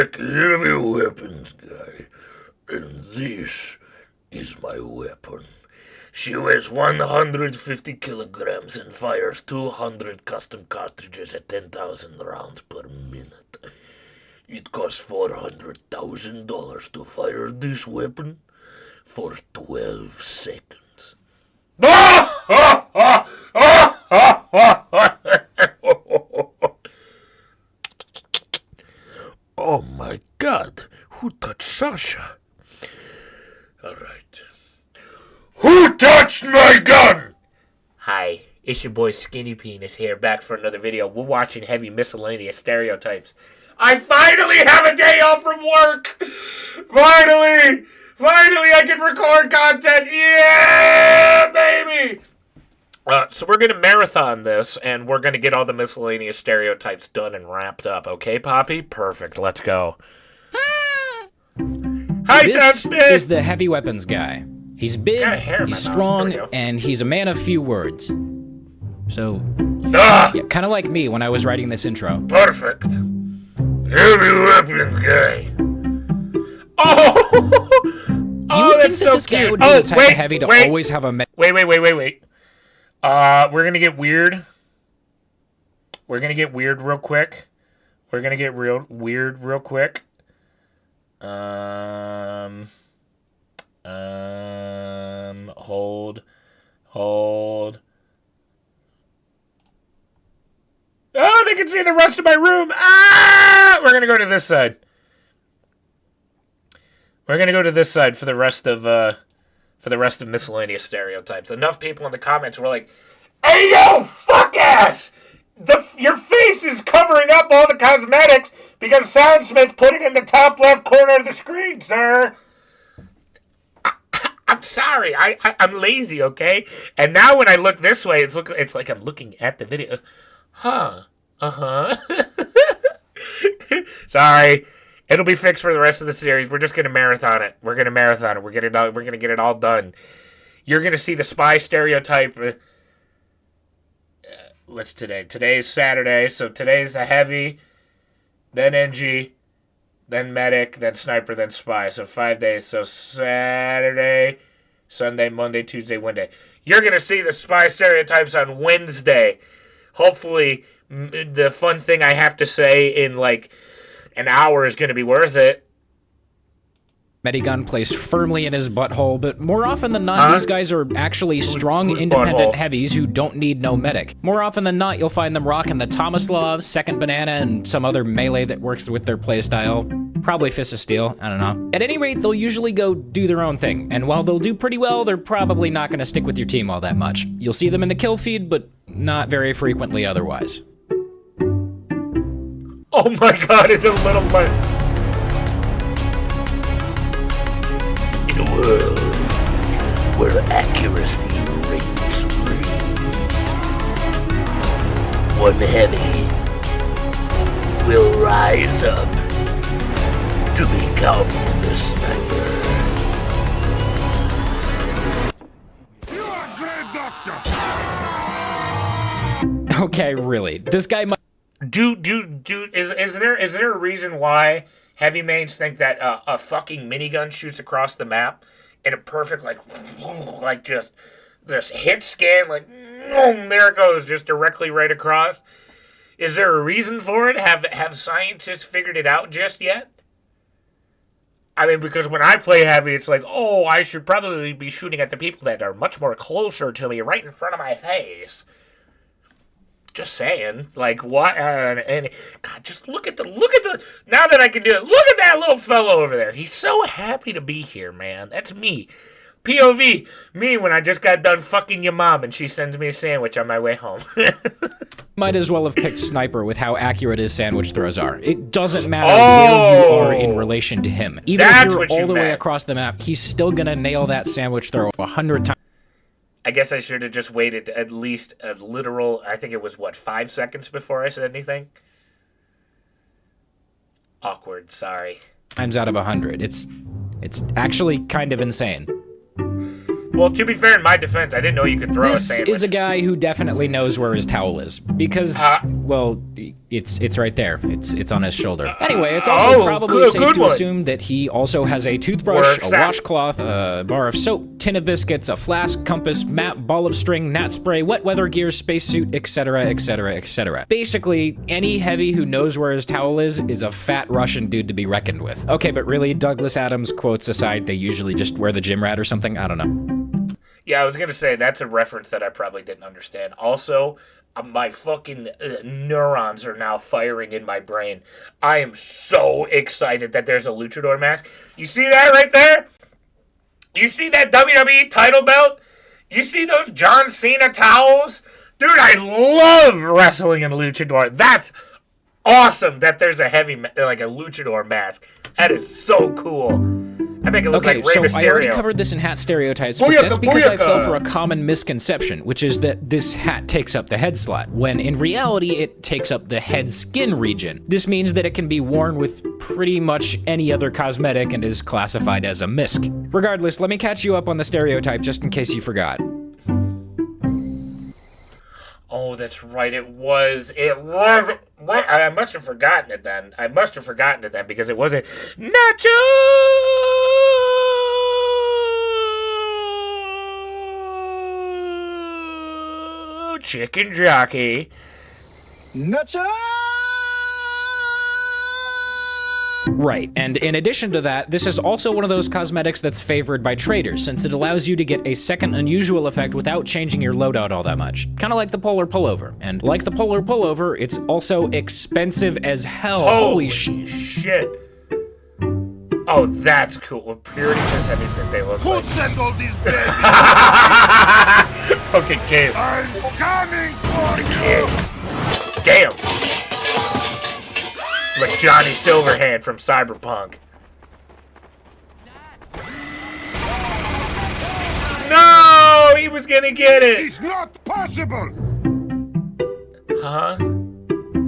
tech heavy weapons guy, and this is my weapon. She weighs 150 kilograms and fires 200 custom cartridges at 10,000 rounds per minute. It costs $400,000 to fire this weapon for 12 seconds. Oh my God, who touched Sasha? All right. Who touched my gun? Hi, it's your boy Skinny Penis here, back for another video. We're watching heavy miscellaneous stereotypes. I finally have a day off from work! Finally I can record content! Yeah, baby! So we're going to marathon this, and we're going to get all the miscellaneous stereotypes done and wrapped up. Okay, Poppy? Perfect. Let's go. Hi, This Soundsmith! is the heavy weapons guy. He's big, he's strong, and he's a man of few words. So, yeah, kind of like me when I was writing this intro. Perfect. Heavy weapons guy. Oh! Oh, that's so cute. Oh, wait, heavy to wait. always have a Wait. We're gonna get weird. We're gonna get weird real quick. Hold. Oh, they can see the rest of my room. Ah! We're gonna go to this side. We're gonna go to this side for the rest of miscellaneous stereotypes. Enough people in the comments were like, "Hey yo, fuck ass! Your face is covering up all the cosmetics because Soundsmith put it in the top left corner of the screen, sir." I'm sorry. I'm lazy, okay? And now when I look this way, it's like I'm looking at the video. Huh. Uh-huh. Sorry. It'll be fixed for the rest of the series. We're just gonna marathon it. We're gonna get it all done. You're gonna see the spy stereotype. What's today? Today's Saturday, so today's the heavy, then Edgy, then medic, then sniper, then spy. So 5 days. So Saturday, Sunday, Monday, Tuesday, Wednesday. You're gonna see the spy stereotypes on Wednesday. Hopefully, the fun thing I have to say in like an hour is gonna be worth it. Medigun placed firmly in his butthole, but more often than not, these guys are actually strong, independent heavies who don't need no medic. More often than not, you'll find them rocking the Tomislav, Second Banana, and some other melee that works with their playstyle. Probably Fist of Steel, I don't know. At any rate, they'll usually go do their own thing, and while they'll do pretty well, they're probably not gonna stick with your team all that much. You'll see them in the kill feed, but not very frequently otherwise. Oh my God, it's a little light. In a world where accuracy reigns supreme, one heavy will rise up to become the sniper. You are great, Doctor! Okay, really, this guy might. Is there a reason why heavy mains think that a fucking minigun shoots across the map in a perfect like just hit scan, like there it goes, just directly right across? Is there a reason for it? Have scientists figured it out just yet? I mean, because when I play heavy, it's like, oh, I should probably be shooting at the people that are much more closer to me, right in front of my face. Just saying, like, what? And God, just look at the. Now that I can do it, look at that little fellow over there. He's so happy to be here, man. That's me. POV, me when I just got done fucking your mom and she sends me a sandwich on my way home. Might as well have picked sniper with how accurate his sandwich throws are. It doesn't matter where you are in relation to him. Even if you're all the way across the map, he's still gonna nail that sandwich throw 100 times. I guess I should have just waited at least a literal, I think it was, 5 seconds before I said anything? Awkward, sorry. Times out of 100. It's actually kind of insane. Well, Well, to be fair, in my defense, I didn't know you could throw a This sandwich. is a guy who definitely knows where his towel is because, well, it's right there. It's on his shoulder. Anyway, it's also probably safe to assume that he also has a toothbrush, a washcloth, a bar of soap, tin of biscuits, a flask, compass, map, ball of string, gnat spray, wet weather gear, spacesuit, etc., etc., etc. Basically, any heavy who knows where his towel is a fat Russian dude to be reckoned with. Okay, but really, Douglas Adams quotes aside, they usually just wear the gym rat or something. I don't know. Yeah, I was gonna say that's a reference that I probably didn't understand. Also, my fucking neurons are now firing in my brain. I am so excited that there's a luchador mask. You see that right there? You see that WWE title belt? You see those John Cena towels? Dude, I love wrestling in luchador. That's awesome that there's a like a luchador mask. That is so cool. I make it look like Rey Mysterio. I already covered this in hat stereotypes, but that's because I fell for a common misconception, which is that this hat takes up the head slot, when in reality it takes up the head skin region. This means that it can be worn with pretty much any other cosmetic and is classified as a misc. Regardless, let me catch you up on the stereotype just in case you forgot. Oh, that's right. It was. What? I must have forgotten it then. Because it wasn't Nacho Chicken Jockey. Nacho! Right, and in addition to that, this is also one of those cosmetics that's favored by traders, since it allows you to get a second unusual effect without changing your loadout all that much. Kinda like the polar pullover. And like the polar pullover, it's also expensive as hell. Holy shit. Oh, that's cool. Well, Purity says heavy since they look Who like. sent all these babies? Okay, Gabe. I'm coming for you! Damn. Like Johnny Silverhand from Cyberpunk. No! He was gonna get it! It's not possible! Huh?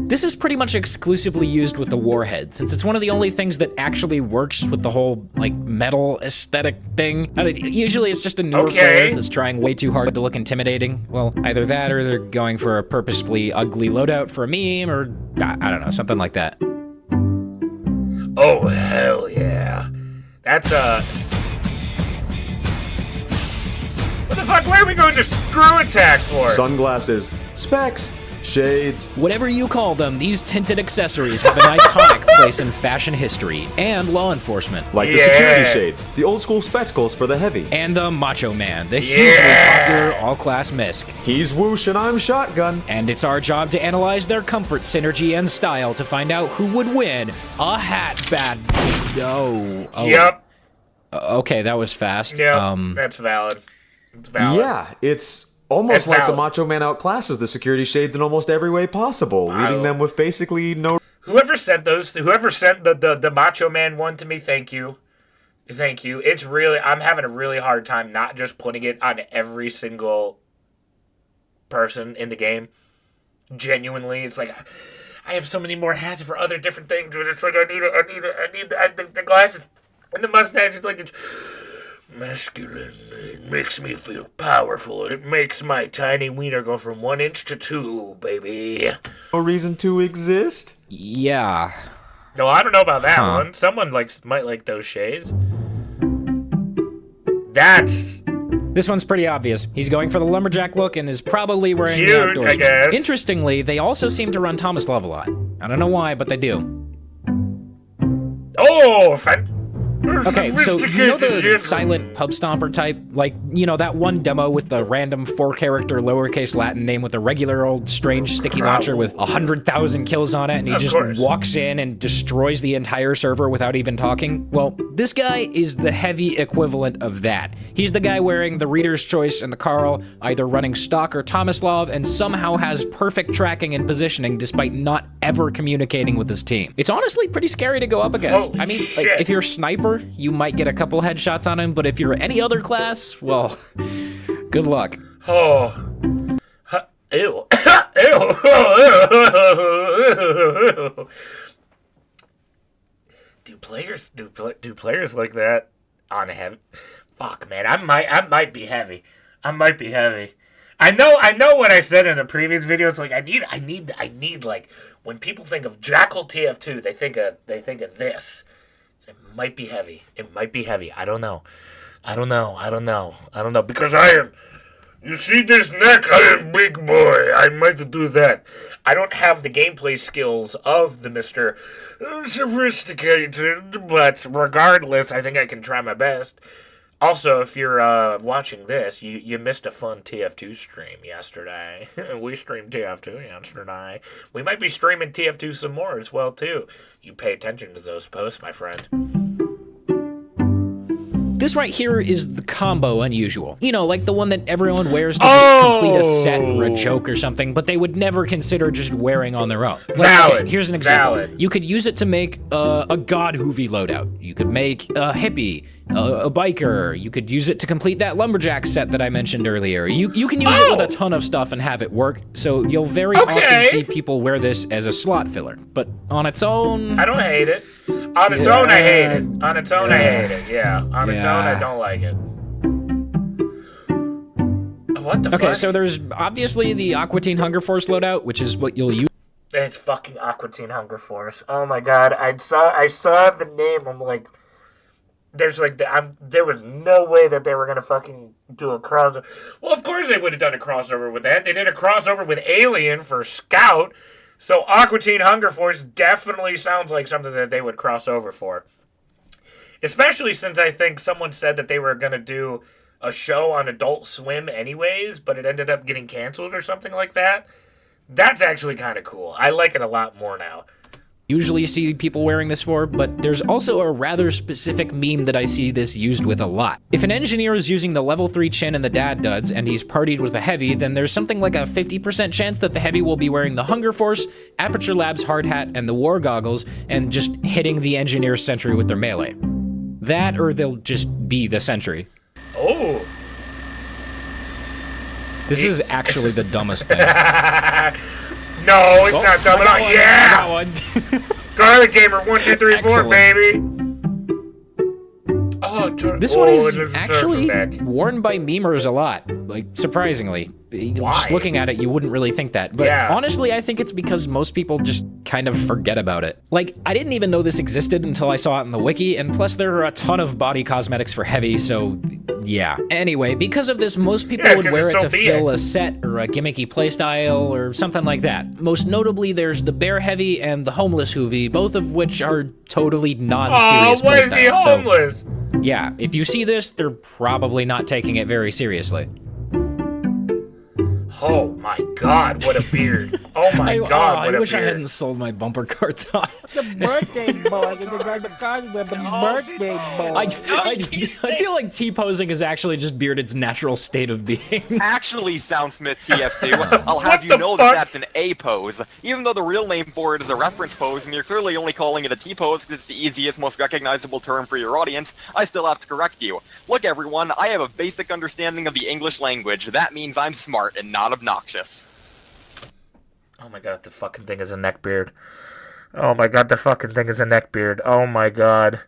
This is pretty much exclusively used with the Warhead, since it's one of the only things that actually works with the whole, like, metal aesthetic thing. Usually it's just a newer player that's trying way too hard to look intimidating. Well, either that or they're going for a purposefully ugly loadout for a meme, or I don't know, something like that. Oh, hell yeah. That's what the fuck? Why are we going to screw attack for? Sunglasses, specs, shades. Whatever you call them, these tinted accessories have an iconic place in fashion history and law enforcement. Like the security shades, the old school spectacles for the heavy. And the Macho Man, the hugely popular all-class Misc. He's whoosh and I'm shotgun. And it's our job to analyze their comfort, synergy, and style to find out who would win a hat bad. Oh. Yep. Okay, that was fast. Yep, that's valid. It's valid. Yeah, it's almost like the Macho Man outclasses the security shades in almost every way possible, leaving them with basically no... Whoever sent the Macho Man one to me, thank you. Thank you. It's really, I'm having a really hard time not just putting it on every single person in the game. Genuinely, it's like, I have so many more hats for other different things, but it's like, I need the glasses and the mustache. It's like, it's masculine. It makes me feel powerful. It makes my tiny wiener go from 1 inch to 2, baby. No reason to exist? Yeah. No, I don't know about that one. Someone might like those shades. This one's pretty obvious. He's going for the lumberjack look and is probably wearing the outdoors. I guess. Interestingly, they also seem to run Tomislav a lot. I don't know why, but they do. Oh, okay, so you know the silent pub stomper type? Like, you know, that one demo with the random 4-character lowercase Latin name with a regular old strange sticky launcher with 100,000 kills on it, and he just walks in and destroys the entire server without even talking? Well, this guy is the heavy equivalent of that. He's the guy wearing the Reader's Choice and the Carl, either running stock or Tomislav, and somehow has perfect tracking and positioning despite not ever communicating with his team. It's honestly pretty scary to go up against. I mean, like, if you're a sniper, you might get a couple headshots on him, but if you're any other class, well, good luck. Oh. Ew. Ew. Do players like that on heavy? Fuck, man, I might be heavy. I might be heavy. I know what I said in the previous video. It's like I need like when people think of Jackal TF2, they think of this. It might be heavy. It might be heavy. I don't know. Because I am. You see this neck? I am big boy. I might do that. I don't have the gameplay skills of the Mr. Sophisticated, but regardless, I think I can try my best. Also, if you're watching this, you missed a fun TF2 stream yesterday. We streamed TF2 yesterday. We might be streaming TF2 some more as well, too. You pay attention to those posts, my friend. This right here is the combo unusual. You know, like the one that everyone wears to just complete a set or a joke or something, but they would never consider just wearing on their own. Like, Valid. Okay, here's an example. Valid. You could use it to make a god Hoovie loadout. You could make a hippie, a biker. You could use it to complete that lumberjack set that I mentioned earlier. You can use it with a ton of stuff and have it work, so you'll very often see people wear this as a slot filler. But on its own... I don't hate it. On its own, I hate it. On its own, I hate it. Yeah. On its own, I don't like it. What the fuck? Okay, so there's obviously the Aqua Teen Hunger Force loadout, which is what you'll use. It's fucking Aqua Teen Hunger Force. Oh my god. I saw the name. I'm like, there's like, there was no way that they were gonna fucking do a crossover. Well, of course they would have done a crossover with that. They did a crossover with Alien for Scout. So Aqua Teen Hunger Force definitely sounds like something that they would cross over for. Especially since I think someone said that they were going to do a show on Adult Swim anyways, but it ended up getting canceled or something like that. That's actually kind of cool. I like it a lot more now. Usually see people wearing this for, but there's also a rather specific meme that I see this used with a lot. If an engineer is using the level 3 chin and the dad duds, and he's partied with a heavy, then there's something like a 50% chance that the heavy will be wearing the Hunger Force, Aperture Labs hard hat, and the war goggles, and just hitting the engineer's sentry with their melee. That, or they'll just be the sentry. Oh. This is actually the dumbest thing. No, it's not dumb at all. Yeah! One. Garlic Gamer 1, 2, 3, 4, baby! Oh, this one is actually worn by memers a lot, like, surprisingly. Why? Just looking at it, you wouldn't really think that. But honestly, I think it's because most people just kind of forget about it. Like, I didn't even know this existed until I saw it in the wiki, and plus there are a ton of body cosmetics for heavy, so yeah. Anyway, because of this, most people would wear it to fill a set or a gimmicky playstyle or something like that. Most notably, there's the Bear Heavy and the Homeless Hoovie, both of which are totally non-serious playstyles. Oh, why is he homeless? So, yeah, if you see this, they're probably not taking it very seriously. Oh my god, what a beard. Oh my god, what a beard. I wish I hadn't sold my bumper car top. The birthday boy, the birthday boy. I feel like T-posing is actually just Bearded's natural state of being. Actually, Soundsmith TF2, I'll have you know that that's an A pose. Even though the real name for it is a reference pose, and you're clearly only calling it a T-pose because it's the easiest, most recognizable term for your audience, I still have to correct you. Look everyone, I have a basic understanding of the English language. That means I'm smart and not obnoxious. Oh my god, the fucking thing is a neckbeard. Oh my god, the fucking thing is a neckbeard. Oh my god.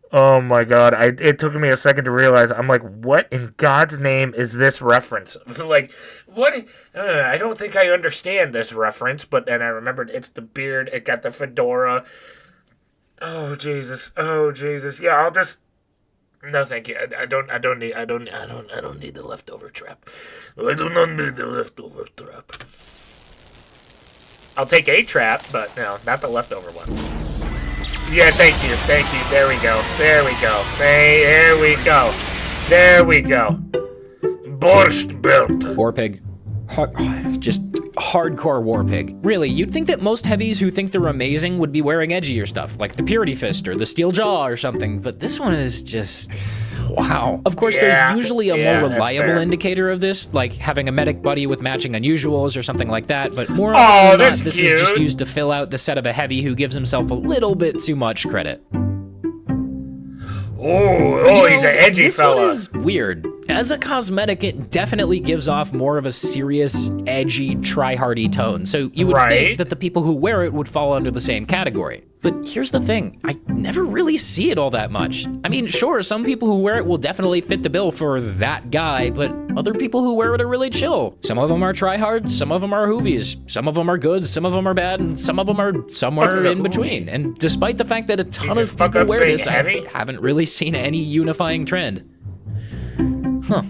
Oh my god. It took me a second to realize. I'm like, what in God's name is this reference? Like, what? I don't think I understand this reference, but then I remembered it's the beard. It got the fedora. Oh Jesus. Oh Jesus. Yeah, I'll just. No, thank you. I don't need the leftover trap. I do not need the leftover trap. I'll take a trap, but no, not the leftover one. Yeah, thank you. There we go. There we go. There we go. Borscht belt. War pig. Just hardcore war pig. Really, you'd think that most heavies who think they're amazing would be wearing edgier stuff, like the Purity Fist or the Steel Jaw or something, but this one is just... wow. Of course, there's usually a more reliable indicator of this, like having a medic buddy with matching unusuals or something like that, but more often than not, this is just used to fill out the set of a heavy who gives himself a little bit too much credit. Oh, he's an edgy fella. This one is weird. As a cosmetic, it definitely gives off more of a serious, edgy, tryhardy tone, so you would think that the people who wear it would fall under the same category. But here's the thing, I never really see it all that much. I mean, sure, some people who wear it will definitely fit the bill for that guy, but other people who wear it are really chill. Some of them are tryhards, some of them are Hoovies, some of them are good, some of them are bad, and some of them are somewhere in between. And despite the fact that a ton of people wear this, I haven't really seen any unifying trend. Huh.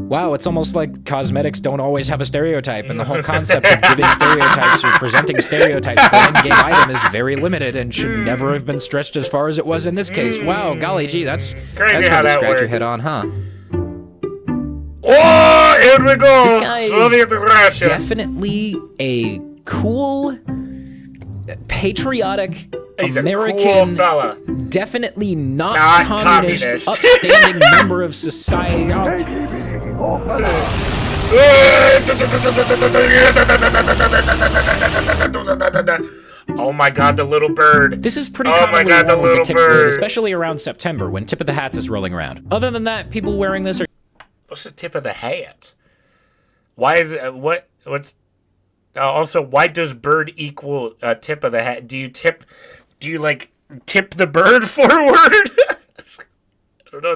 Wow, it's almost like cosmetics don't always have a stereotype, and the whole concept of giving stereotypes or presenting stereotypes for an in-game item is very limited and should never have been stretched as far as it was in this case. Wow, golly gee, that's crazy how that scratch works. your head on, huh? Oh, here we go! This guy Soviet Russia. Definitely a cool, patriotic, He's American, a cool fella. Definitely not communist, upstanding member of society. Oh my god, the little bird. This is pretty commonly worn with the tip bird, especially around September when Tip of the Hats is rolling around. Other than that, people wearing this are... What's the tip of the hat? Why is it, what's... also, why does bird equal tip of the hat? Do you like tip the bird forward?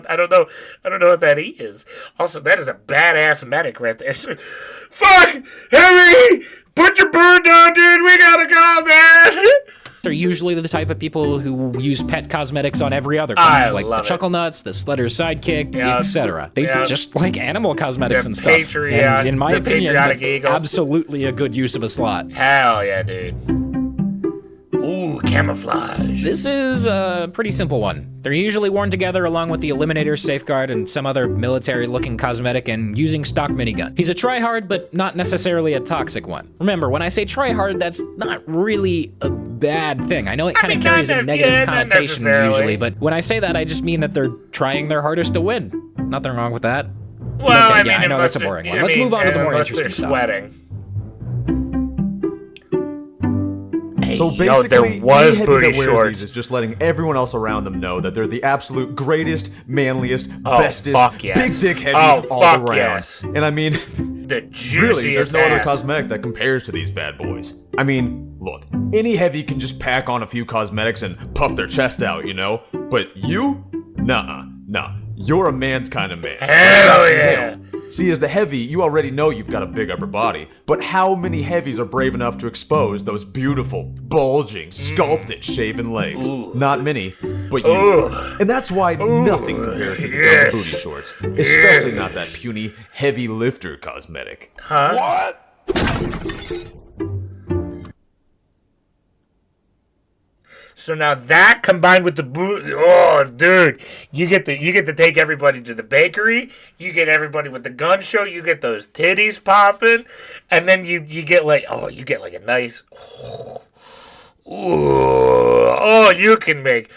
I don't know what that is. Also, that is a badass medic right there. Fuck! Heavy! Put your bird down, dude! We gotta go, man! They're usually the type of people who use pet cosmetics on every other class, like the Chuckle Nuts, the Slutter's Sidekick, etc. They just like animal cosmetics and stuff. And in my opinion, that's absolutely a good use of a slot. Hell yeah, dude. Ooh, camouflage. This is a pretty simple one. They're usually worn together along with the Eliminator, Safeguard, and some other military-looking cosmetic and using stock minigun. He's a tryhard, but not necessarily a toxic one. Remember, when I say tryhard, that's not really a bad thing. I know it kind of carries a negative connotation usually, but when I say that, I just mean that they're trying their hardest to win. Nothing wrong with that. Well, okay, I know that's a boring one. Let's move on to the more interesting stuff. Sweating. So basically, there was any heavy booty that wears shorts. these is just letting everyone else around them know that they're the absolute greatest, manliest, bestest, big dick heavy all around. Yes. And I mean, the juiciest really, there's no other ass. cosmetic that compares to these bad boys. I mean, look, any heavy can just pack on a few cosmetics and puff their chest out, you know? But you? Nah. You're a man's kind of man. Hell yeah. See, as the heavy, you already know you've got a big upper body, but how many heavies are brave enough to expose those beautiful, bulging, sculpted, shaven legs? Ooh. Not many, but you. And that's why nothing compares to the girl booty shorts, especially not that puny, heavy lifter cosmetic. Huh? What? So now that combined with the oh dude, you get to take everybody to the bakery, you get everybody with the gun show, you get those titties popping, and then you get like a nice you can make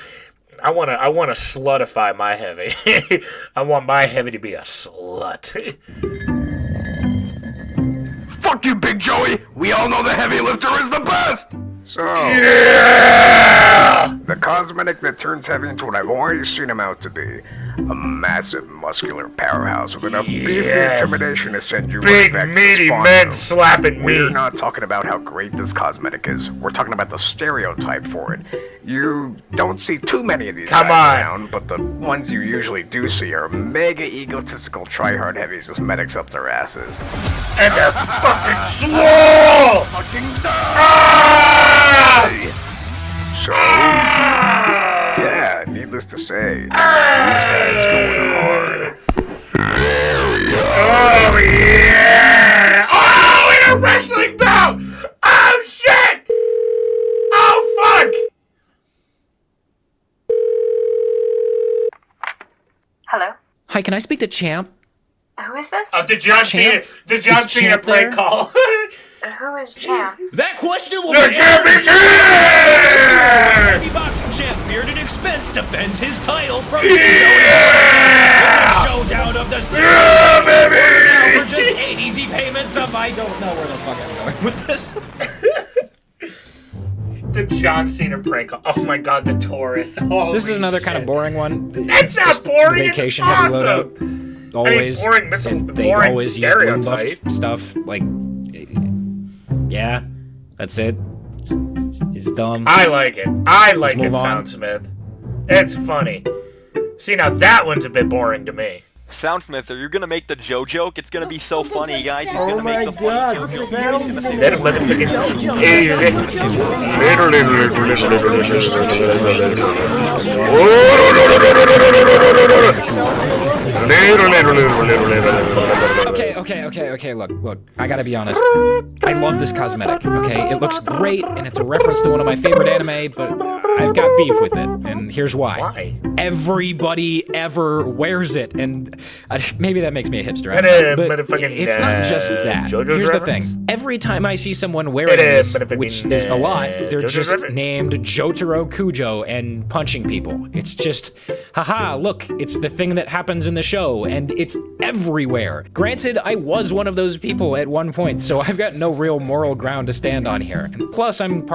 I wanna slutify my heavy. I want my heavy to be a slut. Fuck you, Big Joey! We all know the heavy lifter is the best! So, the cosmetic that turns heavy into what I've always seen him out to be. A massive, muscular powerhouse with enough beefy intimidation to send you right back to the meaty spawn men room. slapping me. We're not talking about how great this cosmetic is. We're talking about the stereotype for it. You don't see too many of these guys around, but the ones you usually do see are mega egotistical tryhard heavies with medics up their asses. And they're fucking swole! So, yeah, needless to say, these guys going hard. Oh yeah! Oh, in a wrestling bout! Oh shit! Oh fuck! Hello? Hi, can I speak to Champ? Who is this? The John Cena Champ prank there? call. Who is Champ? That question will The champ is here! Any boxing champ, bearded expense defends his title from Yeah! showdown of the season. Yeah, baby! For just 8 easy payments of I don't know where the fuck I'm going with this. The John Cena prank call. Oh my god, the tourist. Holy This is another kind of shit. boring one. It's not boring, Vacation it's heavy awesome. loadout. always. They boring always use balloon buffed stuff. Like, yeah, that's it. It's dumb. I like it. I like it, move on. Soundsmith. It's funny. See, now that one's a bit boring to me. Soundsmith, are you gonna make the Joe joke? It's gonna be so funny, guys. He's Oh gonna my make the funny God, joke. He's Soundsmith. gonna say, Let him Okay, look, I gotta be honest. I love this cosmetic, okay? It looks great, and it's a reference to one of my favorite anime, but I've got beef with it, and here's why. Why? Everybody ever wears it, and maybe that makes me a hipster, but it's not just that. Jojo's Here's reference? the thing. Every time I see someone wearing this, which is a lot, they're Jojo's just reference? named Jotaro Kujo and punching people. It's just, haha, look, it's the thing that happens in the show, and it's everywhere. Granted, I was one of those people at one point, so I've got no real moral ground to stand on here. And plus, I'm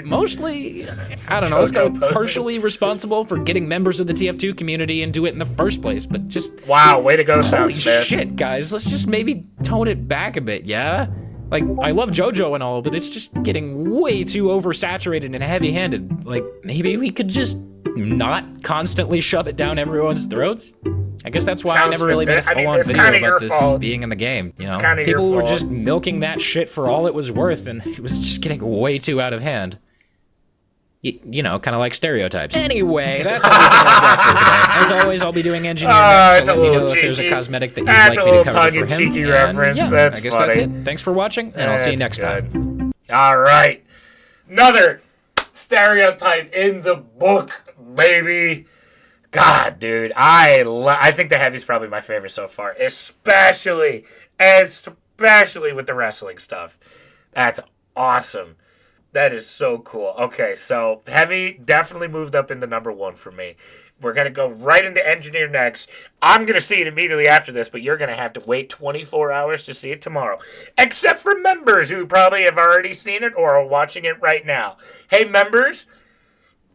mostly, I don't know, let's go partially responsible for getting members of the TF2 community into it in the first place, but just... Wow, way to go, Holy Soundsmith. shit, guys, let's just maybe tone it back a bit, yeah? Like, I love Jojo and all, but it's just getting way too oversaturated and heavy-handed. Like, maybe we could just not constantly shove it down everyone's throats? I guess that's why I never really made a full-on video about this being in the game, you know? People were just milking that shit for all it was worth, and it was just getting way too out of hand. You know, kind of like Stereotypes. Anyway, that's everything I've got for today. As always, I'll be doing engineering next, so let me know if there's a cosmetic that you'd like me to cover for him. And, reference. yeah, That's I guess funny. that's it. Thanks for watching, and I'll see you next time. All right. Another stereotype in the book, baby. God, dude. I think the Heavy's probably my favorite so far, especially with the wrestling stuff. That's awesome. That is so cool. Okay, so Heavy definitely moved up into number 1 for me. We're going to go right into Engineer next. I'm going to see it immediately after this, but you're going to have to wait 24 hours to see it tomorrow. Except for members who probably have already seen it or are watching it right now. Hey, members,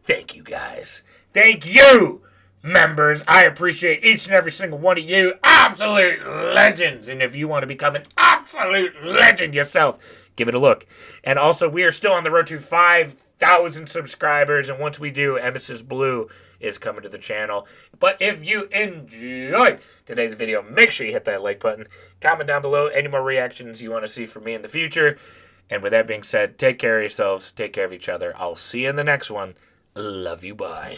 thank you guys. Thank you, members. I appreciate each and every single one of you. Absolute legends. And if you want to become an absolute legend yourself, give it a look. And also, we are still on the road to 5,000 subscribers. And once we do, Emesis Blue is coming to the channel. But if you enjoyed today's video, make sure you hit that like button. Comment down below any more reactions you want to see from me in the future. And with that being said, take care of yourselves. Take care of each other. I'll see you in the next one. Love you. Bye.